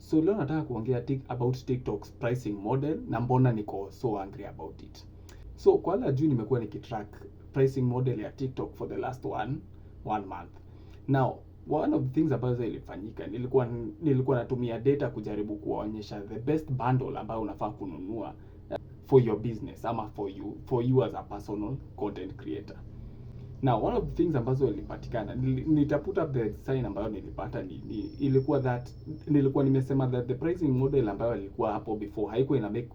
So leo nataka kuongea about TikTok's pricing model na mbona niko so angry about it. So kwa wale juu nimekuwa nikitrack pricing model ya TikTok for the last one month. Now, one of the things ambazo ilifanyika, nilikuwa natumia data kujaribu kuwaonyesha the best bundle ambayo unafaa kununua for your business ama for you as a personal content creator. Now, one of the things ambazo ilipatikana, nitaputa up the sign ambayo nilipata ilikuwa that nilikuwa nimesema that the pricing model ambayo ilikuwa hapo before haikuwa ina make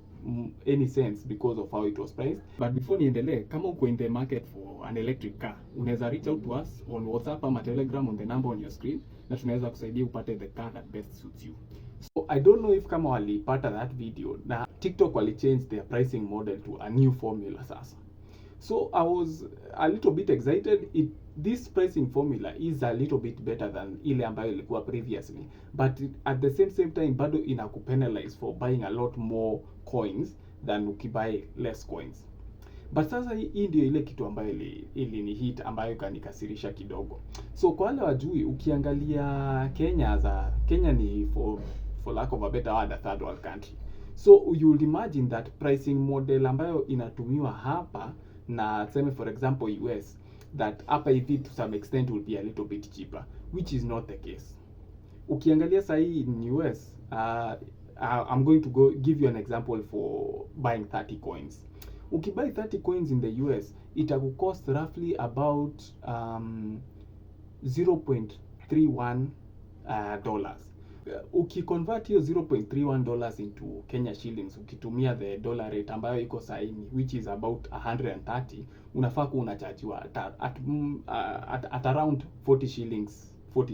any sense because of how it was priced. But before niendelee, kama uko in the market for an electric car, unaweza reach out to us on WhatsApp ama Telegram on the number on your screen na tunaweza kusaidia upate the car that best suits you. So I don't know if kama walipata that video, na TikTok wali change their pricing model to a new formula sasa. So I was a little bit excited. This pricing formula is a little bit better than ile ambayo ilikuwa previously, but at the same time bado inakupenalize for buying a lot more coins than ukibuy less coins. But sasa hii ndio ile kitu ambayo ili hit ambayo kanikasirisha kidogo. So kwa wale wajui, ukiangalia Kenya ni for lack of a better word, a third world country. So you'll imagine that pricing model ambayo inatumiwa hapa na tuseme for example US, that hapa hivi to some extent will be a little bit cheaper, which is not the case. Ukiangalia sahi in US, I'm going to give you an example for buying 30 coins. Ukibuy 30 coins in the US, itakucost roughly about 0.31 dollars. Ukiconvert hiyo 0.31 dollars into Kenya shillings, ukitumia the dollar rate ambayo iko saini, which is about 130, unafaa kuwa unachajiwa at around 40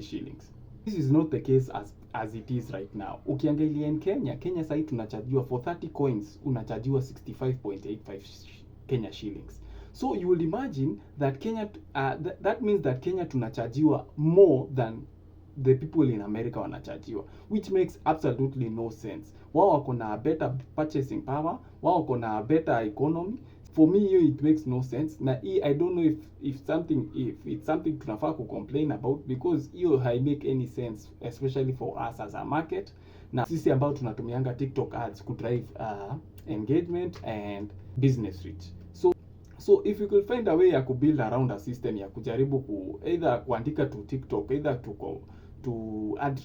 shillings. This is not the case as it is right now. Ukiangalia in Kenya sahi tunachajiwa for 30 coins, unachajiwa 65.85 Kenya shillings. So you will imagine that that means that Kenya tunachajiwa more than the people in America wanachajiwa, which makes absolutely no sense. Wao wako na better purchasing power, wao wako na better economy. For me, it makes no sense. Na I don't know if it's something tunafaa ku complain about, because hiyo make any sense, especially for us as a market. Na sisi ambao tunatumianga TikTok ads ku drive engagement and business reach. So if you could find a way ya kubuild around a system ya kujaribu either kuandika to TikTok, either to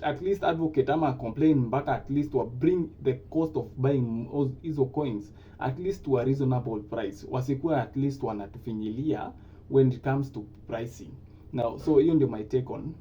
at least advocate ama complain mpaka at least to bring the cost of buying hizo coins at least to a reasonable price, wasikuwa at least wanatufinyilia when it comes to pricing. Now, so hiyo ndio my take on